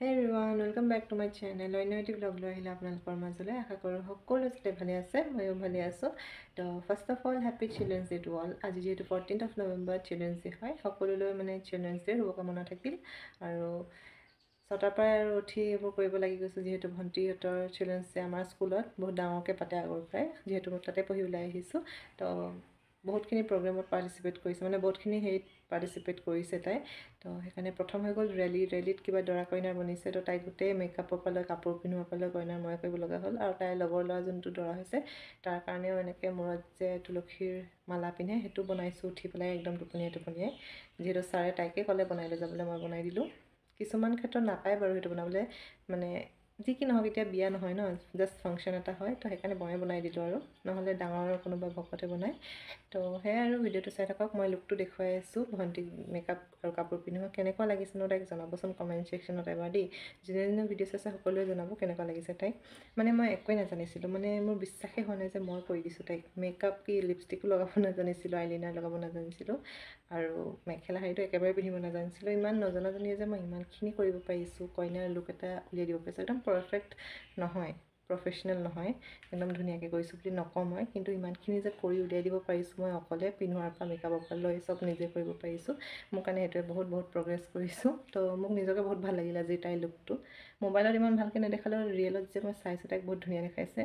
Hey everyone, welcome back to my channel. I know you vlog lo ahila apnalokor majole asha koru hokolo jete bhale ase moyo bhale aso. To first of all happy children's day to all. Aji jehetu 14th of November children's day hoy hokolo loi mane children's day rubokamona thakil aru ছটাৰ পৰা আৰু উঠি এইবোৰ কৰিব লাগি গৈছোঁ যিহেতু ভণ্টিহঁতৰ children's day আমাৰ স্কুলত বহুত ডাঙৰকৈ পাতে আগৰ পৰাই যিহেতু মই তাতে পঢ়ি ওলাই আহিছোঁ তো বহুতখিনি প্ৰগ্ৰেমত পাৰ্টিচিপেট কৰিছে মানে বহুতখিনি হেৰিত পাৰ্টিচিপেট কৰিছে তাই তো সেইকাৰণে প্ৰথম হৈ গ'ল ৰেলীত কিবা দৰা কইনাৰ বনিছে তো তাই গোটেই মেকআপৰ পৰা লৈ কাপোৰ পিন্ধোৱাৰ পৰা লৈ কইনাৰ ময়ে কৰিব লগা হ'ল আৰু তাইৰ লগৰ ল'ৰা যোনটো দৰা হৈছে তাৰ কাৰণেও এনেকৈ মূৰত যে তুলসীৰ মালা পিন্ধে সেইটো বনাইছোঁ উঠি পেলাই একদম টোপনিয়াই যিহেতু ছাৰে তাইকে ক'লে বনাই লৈ যাবলৈ মই বনাই দিলোঁ কিছুমান ক্ষেত্ৰত নাপায় বাৰু সেইটো বনাবলৈ মানে যি কি নহওক এতিয়া বিয়া নহয় ন জাষ্ট ফাংচন এটা হয় তো সেইকাৰণে মই বনাই দিলোঁ আৰু নহ'লে ডাঙৰ কোনোবা ভকতে বনায় তো সেয়াই আৰু ভিডিঅ'টো চাই থাকক মই লুকটো দেখুৱাই আছোঁ ভণ্টিক মেকআপ আৰু কাপোৰ পিন্ধোৱা কেনেকুৱা লাগিছে ন তাইক জনাবচোন কমেণ্ট ছেকশ্যনত এবাৰ দেই যোনে ভিডিঅ' চাইছে সকলোৱে জনাব কেনেকুৱা লাগিছে তাইক মানে মই একোৱেই নাজানিছিলোঁ মানে মোৰ বিশ্বাসেই হোৱা নাই যে মই কৰি দিছোঁ তাইক মেকআপ কি লিপষ্টিকো লগাব নাজানিছিলোঁ আইলাইনাৰ লগাব নাজানিছিলোঁ আৰু মেখেলা শাৰীটো একেবাৰে পিন্ধিব নাজানিছিলোঁ ইমান নজনাজনীয়ে যে মই ইমানখিনি কৰিব পাৰিছোঁ কইনাৰ লুক এটা উলিয়াই দিব পাৰিছোঁ একদম পাৰফেক্ট নহয় প্ৰফেশ্যনেল নহয় একদম ধুনীয়াকৈ কৰিছোঁ বুলি নকওঁ মই কিন্তু ইমানখিনি যে কৰি উলিয়াই দিব পাৰিছোঁ মই অকলে পিন্ধোৱাৰ পৰা মেকআপৰ পৰা লৈ চব নিজে কৰিব পাৰিছোঁ মোৰ কাৰণে সেইটোৱে বহুত প্ৰগ্ৰেছ কৰিছোঁ তো মোক নিজকে বহুত ভাল লাগিলে আজি তাইৰ লুকটো মোবাইলত ইমান ভালকৈ নেদেখালেও ৰিয়েলত যে মই চাইছোঁ তাইক বহুত ধুনীয়া দেখাইছে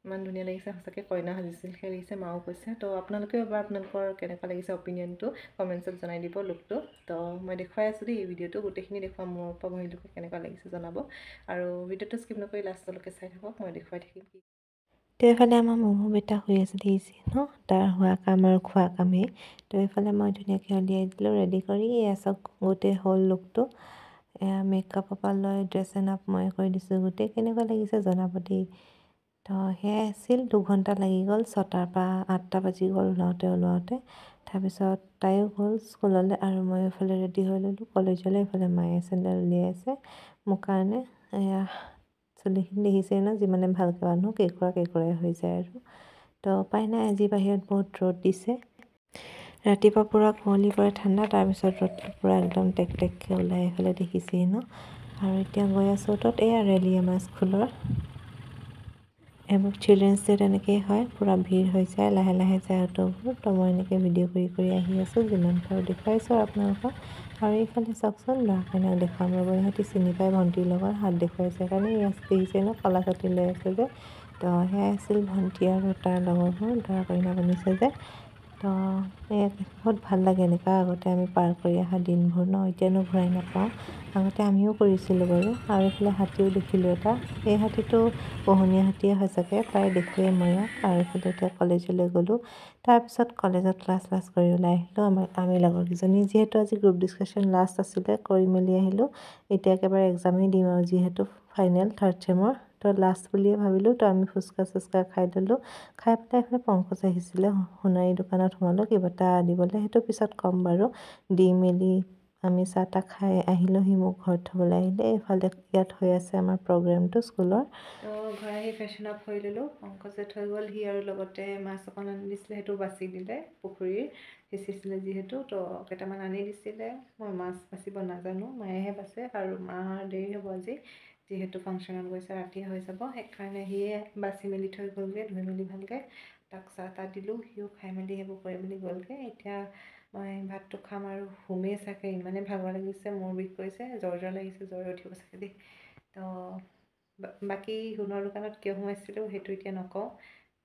ইমান ধুনীয়া লাগিছে সঁচাকৈ কইনা সাজিছিল সেই লাগিছে মাও কৈছে তো আপোনালোকেও এবাৰ আপোনালোকৰ কেনেকুৱা লাগিছে অপিনিয়নটো কমেণ্টছত জনাই দিব লুকটো তো মই দেখুৱাই আছোঁ দেই এই ভিডিঅ'টো গোটেইখিনি দেখুৱাম মূৰৰ পৰা বহিলৈকে কেনেকুৱা লাগিছে জনাব আৰু ভিডিঅ'টো স্কিপ নকৰি লাষ্টলৈকে চাই থাকক মই দেখুৱাই থাকিম কি তো এইফালে আমাৰ মমো বেটা শুই আছে দেখিছে ন তাৰ হোৱা কাম আৰু খোৱা কামেই তো এইফালে মই ধুনীয়াকৈ উলিয়াই দিলোঁ ৰেডি কৰি চাওক গোটেই হ'ল লুকটো মেকআপৰ পৰা লৈ ড্ৰেছ এণ্ড আপ মই কৰি দিছোঁ গোটেই কেনেকুৱা লাগিছে জনাব দেই তো সেয়াই আছিল 2 ঘণ্টা লাগি গ'ল 6টাৰ পৰা 8টা বাজি গ'ল ওলাওঁতে তাৰপিছত তাইও গ'ল স্কুললৈ আৰু মই এইফালে ৰেডি হৈ ল'লোঁ কলেজলৈ এইফালে মায়ে চেণ্ডেল উলিয়াই আছে মোৰ কাৰণে এয়া চুলিখিনি দেখিছে ন যিমানে ভালকৈ বান্ধো কেঁকুৰাই হৈ যায় আৰু তো উপায় নাই আজি বাহিৰত বহুত ৰ'দ দিছে ৰাতিপুৱা পূৰা কুঁৱলী পৰে ঠাণ্ডা তাৰপিছত ৰ'দটো পূৰা একদম টেককৈ ওলাই এইফালে দেখিছেই ন আৰু এতিয়া গৈ আছোঁ তত এয়া ৰেলী আমাৰ স্কুলৰ এইবোৰ চিলড্ৰেনছ ডে তেনেকেই হয় পূৰা ভিৰ হৈ যায় লাহে যায় অটোবোৰ তো মই এনেকৈ ভিডিঅ' কৰি আহি আছোঁ যিমান পাৰোঁ দেখুৱাইছোঁ আপোনালোকক আৰু এইফালে চাওকচোন ল'ৰা কইনাক দেখুৱাম ৰ'ব ইহঁতি চিনি পাই ভণ্টিৰ লগত হাত দেখুৱাইছে কাৰণে ইয়াত দেখিছে ন কলা ছাতি লৈ আছে যে তো সেয়াই আছিল ভণ্টি আৰু তাৰ লগৰবোৰ দৰা কইনা বনিছে যে তো বহুত ভাল লাগে এনেকুৱা আগতে আমি পাৰ কৰি অহা দিনবোৰ ন এতিয়ানো ঘূৰাই নাপাওঁ আগতে আমিও কৰিছিলোঁ বাৰু আৰু এইফালে হাতীও দেখিলোঁ এটা এই হাতীটো পোহনীয়া হাতীয়ে হয় চাগে প্ৰায় দেখোৱেই মই আৰু এইফালে এতিয়া কলেজলৈ গ'লোঁ তাৰপিছত কলেজত ক্লাছ কৰি ওলাই আহিলোঁ আমি লগৰকেইজনী যিহেতু আজি গ্ৰুপ ডিছকাশ্যন লাষ্ট আছিলে কৰি মেলি আহিলোঁ এতিয়া একেবাৰে এক্সামেই দিম আৰু যিহেতু ফাইনেল 3rd ছেমৰ তো লাষ্ট বুলিয়ে ভাবিলোঁ তো আমি ফুচকা খাই ল'লোঁ খাই পেলাই এইফালে পংকজ আহিছিলে সোণাৰী দোকানত সোমালোঁ কিবা এটা দিবলৈ সেইটো পিছত ক'ম বাৰু দি মেলি আমি চাহ তাহ খাই আহিলোঁ সি মোক ঘৰত থ'বলৈ আহিলে এইফালে ইয়াত হৈ আছে আমাৰ প্ৰগ্ৰেমটো স্কুলৰ তো ঘৰ আহি ফ্ৰেছন আপ হৈ ল'লোঁ পংকজে থৈ গ'ল সি আৰু লগতে মাছ অকণ আনি দিছিলে সেইটো বাছি দিলে পুখুৰীৰ সিঁচিছিলে যিহেতু তো কেইটামান আনি দিছিলে মই মাছ বাচিব নাজানো মায়েহে বাচে আৰু মাৰ দেৰি হ'ব আজি যিহেতু ফাংচনত গৈছে ৰাতি হৈ যাব সেইকাৰণে সিয়ে বাচি মেলি থৈ গ'লগৈ ধুই মেলি ভালকৈ তাক চাহ তাহ দিলোঁ সিও খাই মেলি সেইবোৰ কৰি মেলি গ'লগৈ এতিয়া মই ভাতটো খাম আৰু শুমেই চাগে ইমানেই ভাগৰ লাগিছে মূৰ বিষ কৰিছে জ্বৰ লাগিছে জ্বৰ উঠিব চাগে দেই তো বাকী সোণৰ দোকানত কিয় সোমাইছিলোঁ সেইটো এতিয়া নকওঁ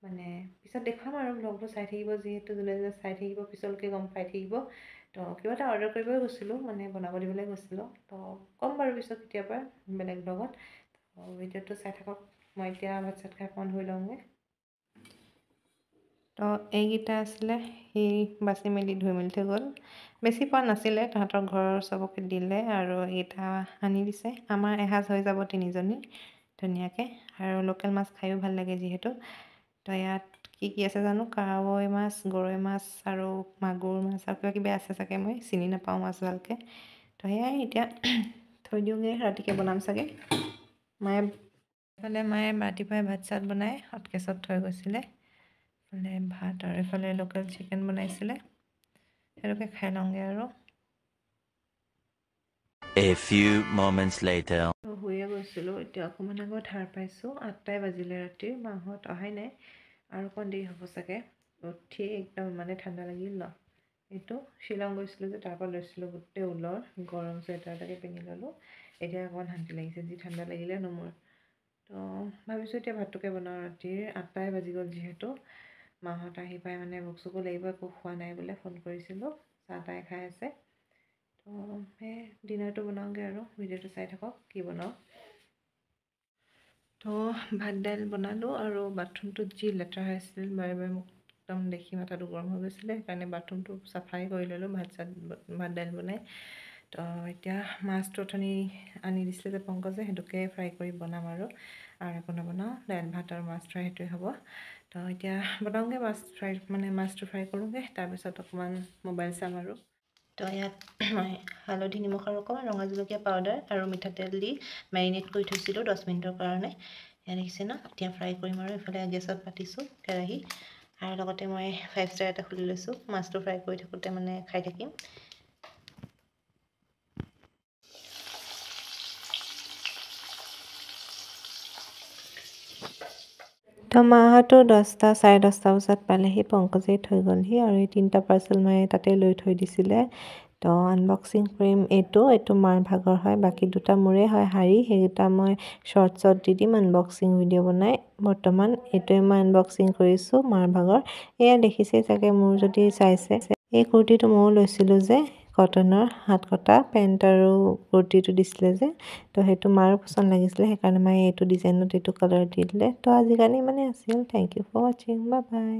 মানে পিছত দেখুৱাম আৰু ব্লগবোৰ চাই থাকিব যিহেতু যোনে চাই থাকিব পিছলৈকে গম পাই থাকিব তো কিবা এটা অৰ্ডাৰ কৰিবই গৈছিলোঁ মানে বনাব দিবলৈ গৈছিলোঁ তো ক'ম বাৰু পিছত কেতিয়াবা বেলেগ ব্লগত তো ভিডিঅ'টো চাই থাকক মই এতিয়া ভাত চাত খাই অকণমান ধুই লওঁগৈ তো এইকেইটা আছিলে সি বাচি মেলি ধুই মেলি থৈ গ'ল বেছি পোৱা নাছিলে তাহাঁতৰ ঘৰৰ চবকে দিলে আৰু এইকেইটা আনি দিছে আমাৰ এসাঁজ হৈ যাব 3জনী ধুনীয়াকৈ আৰু লোকেল মাছ খায়ো ভাল লাগে যিহেতু তো ইয়াত কি আছে জানো কাৱৈ মাছ গৰৈ মাছ আৰু মাগুৰ মাছ আৰু কিবা আছে চাগে মই চিনি নাপাওঁ মাছ ভালকৈ তো সেয়াই এতিয়া থৈ দিওঁগৈ ৰাতিকৈ বনাম চাগে মায়ে ৰাতিপুৱাই ভাত চাত বনাই হটকেছত থৈ গৈছিলে এইফালে ভাত আৰু এইফালে লোকেল চিকেন বনাইছিলে সেইটোকে খাই লওঁগৈ আৰু A few moments later. গৈছিলোঁ এতিয়া অকণমান আগত সাৰ পাইছোঁ 8টাই বাজিলে ৰাতিৰ মাহঁত অহাই নাই আৰু অকণ দেৰি হ'ব চাগে উঠি একদম মানে ঠাণ্ডা লাগিল ন এইটো শ্বিলং গৈছিলোঁ যে তাৰ পৰা লৈছিলোঁ গোটেই ঊলৰ গৰম চুৱেটাৰ এটাকে পিন্ধি ল'লোঁ এতিয়া অকণমান শান্তি লাগিছে যি ঠাণ্ডা লাগিলে ন মোৰ তো ভাবিছোঁ এতিয়া ভাতটোকে বনাওঁ ৰাতিৰ 8টাই বাজি গ'ল যিহেতু মাহঁত আহি পাই মানে ভোক চোকো লাগিব একো খোৱা নাই বোলে ফোন কৰিছিলোঁ চাহ তাহ খাই আছে তো সেই ডিনাৰটো বনাওঁগৈ আৰু ভিডিঅ'টো চাই থাকক কি বনাওঁ তো ভাত দাইল বনালোঁ আৰু বাথৰুমটোত যি লেতেৰা হৈ আছিল বাৰে বাৰে মোক একদম দেখি মাথাটো গৰম হৈ গৈছিলে সেইকাৰণে বাথৰুমটো চাফাই কৰি ল'লোঁ ভাত দাইল বনাই তো এতিয়া মাছটো অথনি আনি দিছিলে যে পংকজে সেইটোকে ফ্ৰাই কৰি বনাম আৰু একো নবনাওঁ দাইল ভাত আৰু মাছ ফ্ৰাই সেইটোৱে হ'ব তো এতিয়া বনাওঁগৈ মাছটো ফ্ৰাই কৰোঁগৈ তাৰপিছত অকণমান মোবাইল চাম আৰু তো ইয়াত মই হালধি নিমখ আৰু অকণমান ৰঙা জলকীয়া পাউডাৰ আৰু মিঠাতেল দি মেৰিনেট কৰি থৈছিলোঁ 10 মিনিটৰ কাৰণে ইয়াত দেখিছে ন এতিয়া ফ্ৰাই কৰিম আৰু ইফালে গেছত পাতিছোঁ কেৰাহী আৰু লগতে মই 5 ষ্টাৰ এটা খুলি লৈছোঁ মাছটো ফ্ৰাই কৰি থাকোঁতে মানে খাই থাকিম তো মাহঁতো 10টা চাৰে 10টা বজাত পালেহি পংকজে থৈ গ'লহি আৰু এই 3টা পাৰ্চেল মই তাতে লৈ থৈ দিছিলে তো আনবক্সিং কৰিম এইটো মাৰ ভাগৰ হয় বাকী 2টা মোৰে হয় শাৰী সেইকেইটা মই শ্বৰ্টছত দি দিম আনবক্সিং ভিডিঅ' বনাই বৰ্তমান এইটোৱে মই আনবক্সিং কৰিছোঁ মাৰ ভাগৰ এয়া দেখিছে চাগে মোৰ যদি চাইছে এই কুৰ্তিটো ময়ো লৈছিলোঁ যে কটনৰ হাত কটা পেণ্ট আৰু কুৰ্তিটো দিছিলে যে তো সেইটো মাৰো পচন্দ লাগিছিলে সেইকাৰণে মই এইটো ডিজাইনত এইটো কালাৰ দি দিলে তো আজিকালি মানে আছিল থেংক ইউ ফৰ ৱাচিং বাই বাই